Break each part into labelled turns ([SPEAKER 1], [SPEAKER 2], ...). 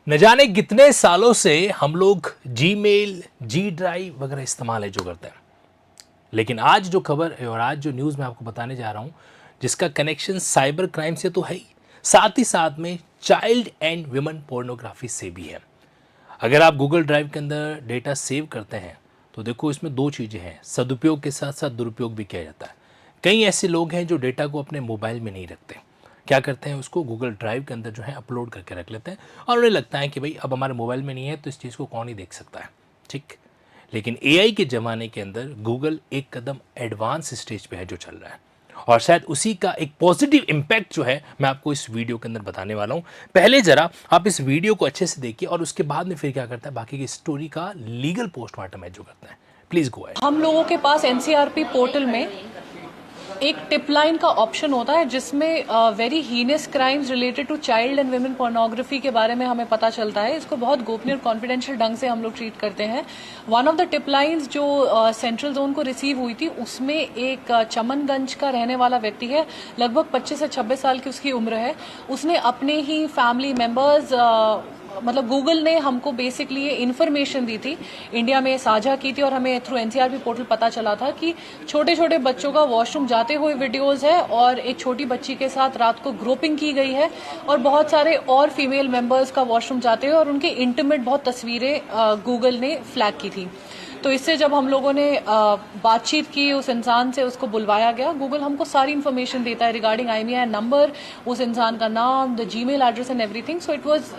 [SPEAKER 1] न जाने कितने सालों से हम लोग जीमेल, जी ड्राइव वगैरह इस्तेमाल है जो करते हैं। लेकिन आज जो खबर है और आज जो न्यूज़ मैं आपको बताने जा रहा हूँ, जिसका कनेक्शन साइबर क्राइम से तो है ही, साथ ही साथ में चाइल्ड एंड विमेन पोर्नोग्राफी से भी है। अगर आप गूगल ड्राइव के अंदर डेटा सेव करते हैं तो देखो इसमें दो चीज़ें हैं, सदुपयोग के साथ साथ दुरुपयोग भी किया जाता है। कई ऐसे लोग हैं जो डेटा को अपने मोबाइल में नहीं रखते, क्या करते हैं उसको गूगल ड्राइव के अंदर जो है अपलोड करके रख लेते हैं और उन्हें लगता है कि भाई अब हमारे मोबाइल में नहीं है तो इस चीज़ को कौन ही देख सकता है। ठीक, लेकिन एआई के ज़माने के अंदर गूगल एक कदम एडवांस स्टेज पे है जो चल रहा है और शायद उसी का एक पॉजिटिव इम्पैक्ट जो है मैं आपको इस वीडियो के अंदर बताने वाला हूं। पहले जरा आप इस वीडियो को अच्छे से देखिए और उसके बाद में फिर क्या करता है बाकी की स्टोरी का लीगल पोस्टमार्टम है जो करता है। Please go ahead.
[SPEAKER 2] हम लोगों के पास एनसीआरपी पोर्टल में एक टिप लाइन का ऑप्शन होता है जिसमें very heinous crimes related to child and women pornography के बारे में हमें पता चलता है। इसको बहुत गोपनीय और कॉन्फिडेंशियल ढंग से हम लोग ट्रीट करते हैं। One of the tip lines जो सेंट्रल जोन को रिसीव हुई थी उसमें एक चमनगंज का रहने वाला व्यक्ति है, लगभग 25 से 26 साल की उसकी उम्र है। उसने अपने ही फैमिली मेंबर्स मतलब गूगल ने हमको बेसिकली ये इन्फॉर्मेशन दी थी, इंडिया में साझा की थी और हमें थ्रू एनसीआरपी पोर्टल पता चला था कि छोटे छोटे बच्चों का वॉशरूम जाते हुए वीडियोस है और एक छोटी बच्ची के साथ रात को ग्रुपिंग की गई है और बहुत सारे और फीमेल मेंबर्स का वॉशरूम जाते हुए और उनकी इंटीमेट बहुत तस्वीरें गूगल ने फ्लैग की थी। तो इससे जब हम लोगों ने बातचीत की उस इंसान से, उसको बुलवाया गया। गूगल हमको सारी इन्फॉर्मेशन देता है रिगार्डिंग IMEI नंबर, उस इंसान का नाम, the Gmail address and everything. So it was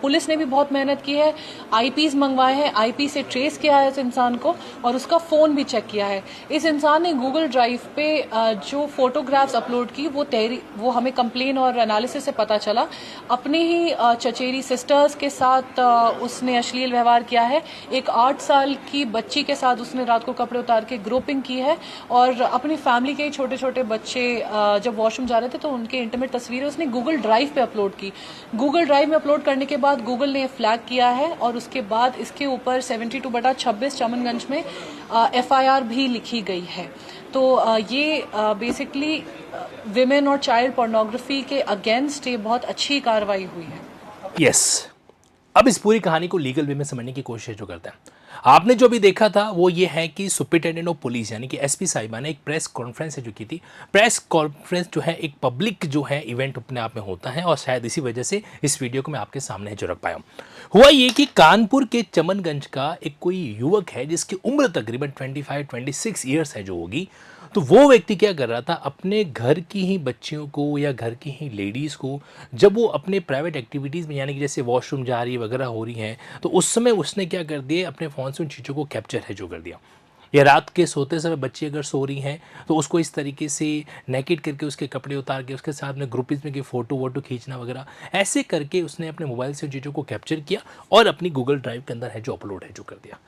[SPEAKER 2] police ने भी बहुत मेहनत की है, आईपीस मंगवाए हैं, आईपी से ट्रेस किया है इस इंसान को और उसका फोन भी चेक किया है। इस इंसान ने गूगल ड्राइव पे जो फोटोग्राफ्स अपलोड की वो हमें कंप्लेन और एनालिसिस से पता चला। अपने ही चचेरी सिस्टर्स के साथ उसने अश्लील व्यवहार किया है। एक 8 साल की बच्ची के साथ उसने रात को कपड़े उतार के ग्रुपिंग की है और अपनी फैमिली के छोटे छोटे बच्चे जब वॉशरूम जा रहे थे तो उनके इंटीमेट तस्वीरें उसने गूगल ड्राइव पे अपलोड की। गूगल ड्राइव में अपलोड करने के बाद गूगल ने फ्लैग किया है और उसके बाद इसके ऊपर 72/26 चमनगंज में FIR भी लिखी गई है। तो ये बेसिकली विमेन और चाइल्ड पोर्नोग्राफी के अगेंस्ट ये बहुत अच्छी कार्रवाई हुई है।
[SPEAKER 1] यस, अब इस पूरी कहानी को लीगल वे में समझने की कोशिश जो करते हैं, आपने जो भी देखा था वो ये है कि सुपरिटेंडेंट ऑफ पुलिस यानी कि एसपी साहिबा ने एक प्रेस कॉन्फ्रेंस जो की थी। प्रेस कॉन्फ्रेंस जो है एक पब्लिक जो है इवेंट अपने आप में होता है और शायद इसी वजह से इस वीडियो को मैं आपके सामने जो रख पाया हूँ। हुआ ये कि कानपुर के चमनगंज का एक कोई युवक है जिसकी उम्र तकरीबन 25-26 ईयर्स है जो होगी। तो वो व्यक्ति क्या कर रहा था, अपने घर की ही बच्चियों को या घर की ही लेडीज़ को जब वो अपने प्राइवेट एक्टिविटीज़ में यानी कि जैसे वॉशरूम जा रही है वगैरह हो रही हैं तो उस समय उसने क्या कर दिया, अपने फ़ोन से उन चीज़ों को कैप्चर है जो कर दिया। या रात के सोते समय बच्ची अगर सो रही हैं तो उसको इस तरीके से नेकेट करके उसके कपड़े उतार के उसके साथ में ग्रुपीज में कि फ़ोटो वोटो खींचना वगैरह ऐसे करके उसने अपने मोबाइल से उन चीज़ों को कैप्चर किया और अपनी गूगल ड्राइव के अंदर है जो अपलोड है जो कर दिया।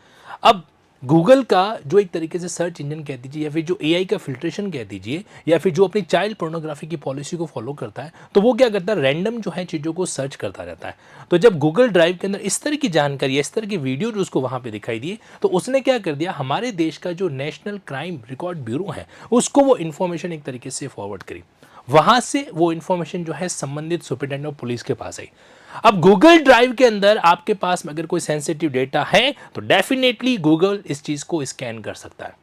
[SPEAKER 1] अब गूगल का जो एक तरीके से सर्च इंजन कह दीजिए या फिर जो एआई का फिल्ट्रेशन कह दीजिए या फिर जो अपनी चाइल्ड पोर्नोग्राफी की पॉलिसी को फॉलो करता है, तो वो क्या करता है, रैंडम जो है चीज़ों को सर्च करता रहता है। तो जब गूगल ड्राइव के अंदर इस तरह की जानकारी, इस तरह की वीडियो जो उसको वहाँ पे दिखाई दिए, तो उसने क्या कर दिया, हमारे देश का जो नेशनल क्राइम रिकॉर्ड ब्यूरो है उसको वो इन्फॉर्मेशन एक तरीके से फॉरवर्ड करी। वहाँ से वो इन्फॉर्मेशन जो है संबंधित सुपरिटेंडेंट ऑफ पुलिस के पास आई। अब गूगल ड्राइव के अंदर आपके पास अगर कोई सेंसिटिव डेटा है तो डेफिनेटली गूगल इस चीज़ को स्कैन कर सकता है।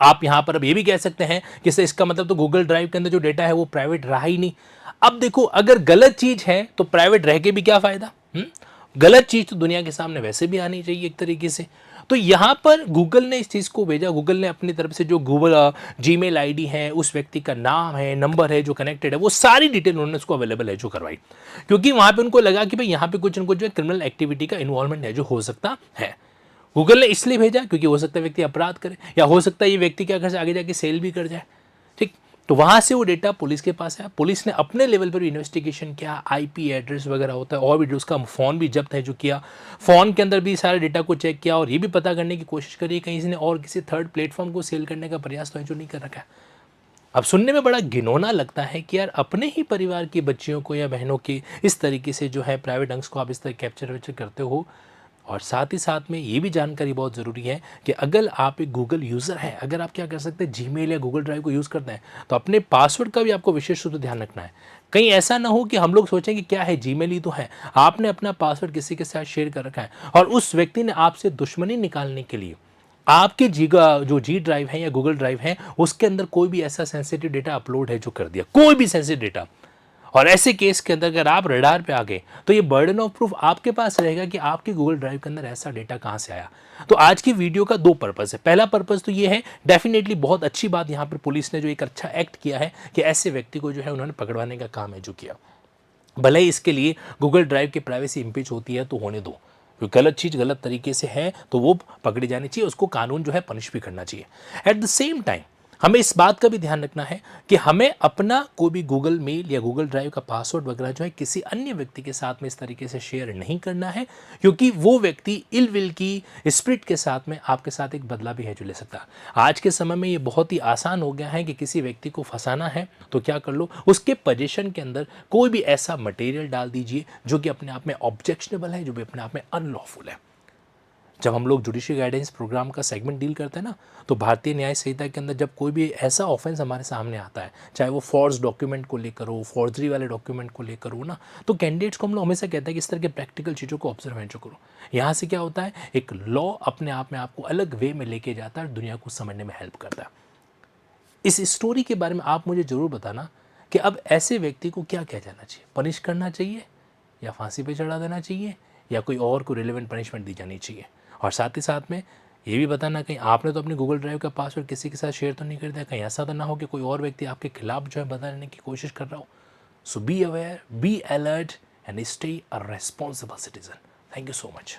[SPEAKER 1] आप यहां पर अब ये भी कह सकते हैं कि इसका मतलब तो गूगल ड्राइव के अंदर जो डेटा है वो प्राइवेट रहा ही नहीं। अब देखो, अगर गलत चीज़ है तो प्राइवेट रह के भी क्या फ़ायदा। गलत चीज़ तो दुनिया के सामने वैसे भी आनी चाहिए एक तरीके से। तो यहाँ पर गूगल ने इस चीज़ को भेजा। गूगल ने अपनी तरफ से जो गूगल जीमेल आईडी है, उस व्यक्ति का नाम है, नंबर है जो कनेक्टेड है, वो सारी डिटेल उन्होंने उसको अवेलेबल है जो करवाई, क्योंकि वहाँ पे उनको लगा कि भाई यहाँ पे कुछ न कुछ जो क्रिमिनल एक्टिविटी का इन्वॉल्वमेंट है जो हो सकता है। गूगल ने इसलिए भेजा क्योंकि हो सकता है व्यक्ति अपराध करे या हो सकता है ये व्यक्ति क्या कर आगे जाके सेल भी कर जाए। ठीक, तो वहाँ से वो डेटा पुलिस के पास है। पुलिस ने अपने लेवल पर भी इन्वेस्टिगेशन किया, आईपी एड्रेस वगैरह होता है और भी उसका फ़ोन भी जब्त है जो किया, फ़ोन के अंदर भी सारे डेटा को चेक किया और ये भी पता करने की कोशिश करी कहीं इसने और किसी थर्ड प्लेटफॉर्म को सेल करने का प्रयास तो है जो नहीं कर रखा है। अब सुनने में बड़ा घिनौना लगता है कि यार अपने ही परिवार की बच्चियों को या बहनों के इस तरीके से जो है प्राइवेट अंश को आप इस तरह कैप्चर वैप्चर करते हो। और साथ ही साथ में ये भी जानकारी बहुत ज़रूरी है कि अगर आप एक गूगल यूज़र हैं, अगर आप क्या कर सकते हैं, जीमेल या गूगल ड्राइव को यूज़ करते हैं, तो अपने पासवर्ड का भी आपको विशेष रूप से ध्यान रखना है। कहीं ऐसा ना हो कि हम लोग सोचें कि क्या है, जीमेल ही तो है। आपने अपना पासवर्ड किसी के साथ शेयर कर रखा है और उस व्यक्ति ने आपसे दुश्मनी निकालने के लिए आपके जो जी ड्राइव है या गूगल ड्राइव है उसके अंदर कोई भी ऐसा सेंसिटिव डेटा अपलोड है जो कर दिया, कोई भी सेंसिटिव डेटा। और ऐसे केस के अंदर अगर आप रडार पे आ गए तो ये बर्डन ऑफ प्रूफ आपके पास रहेगा कि आपके गूगल ड्राइव के अंदर ऐसा डेटा कहाँ से आया। तो आज की वीडियो का दो पर्पस है। पहला पर्पस तो ये है, डेफिनेटली बहुत अच्छी बात यहाँ पर पुलिस ने जो एक अच्छा एक्ट किया है कि ऐसे व्यक्ति को जो है उन्होंने पकड़वाने का काम है जो किया। भले ही इसके लिए गूगल ड्राइव की प्राइवेसी इम्पीच होती है तो होने दो, कोई गलत चीज़ गलत तरीके से है तो वो पकड़ी जानी चाहिए, उसको कानून जो है पनिश भी करना चाहिए। एट द सेम टाइम हमें इस बात का भी ध्यान रखना है कि हमें अपना कोई भी गूगल मेल या गूगल ड्राइव का पासवर्ड वगैरह जो है किसी अन्य व्यक्ति के साथ में इस तरीके से शेयर नहीं करना है, क्योंकि वो व्यक्ति इल विल की स्पिरिट के साथ में आपके साथ एक बदला भी है जो ले सकता है। आज के समय में ये बहुत ही आसान हो गया है कि किसी व्यक्ति को फंसाना है तो क्या कर लो, उसके पोजीशन के अंदर कोई भी ऐसा मटेरियल डाल दीजिए जो कि अपने आप में ऑब्जेक्शनेबल है, जो भी अपने आप में अनलॉफुल है। जब हम लोग जुडिशियल गाइडेंस प्रोग्राम का सेगमेंट डील करते हैं ना, तो भारतीय न्याय संहिता के अंदर जब कोई भी ऐसा ऑफेंस हमारे सामने आता है, चाहे वो फॉर्ज डॉक्यूमेंट को लेकर हो, फॉर्जरी वाले डॉक्यूमेंट को लेकर हो ना, तो कैंडिडेट्स को हम लोग हमेशा कहते हैं कि इस तरह के प्रैक्टिकल चीज़ों को ऑब्जर्व करो। यहाँ से क्या होता है, एक लॉ अपने आप में आपको अलग वे में लेके जाता है, दुनिया को समझने में हेल्प करता है। इस स्टोरी के बारे में आप मुझे ज़रूर बताना कि अब ऐसे व्यक्ति को क्या किया जाना चाहिए, पनिश करना चाहिए या फांसी पे चढ़ा देना चाहिए या कोई और को रिलेवेंट पनिशमेंट दी जानी चाहिए। और साथ ही साथ में ये भी बताना कहीं आपने तो अपनी गूगल ड्राइव का पासवर्ड किसी के साथ शेयर तो नहीं कर दिया, कहीं ऐसा तो ना हो कि कोई और व्यक्ति आपके खिलाफ जो है बताने की कोशिश कर रहा हो। So be aware, be alert and stay a responsible citizen. Thank you so much.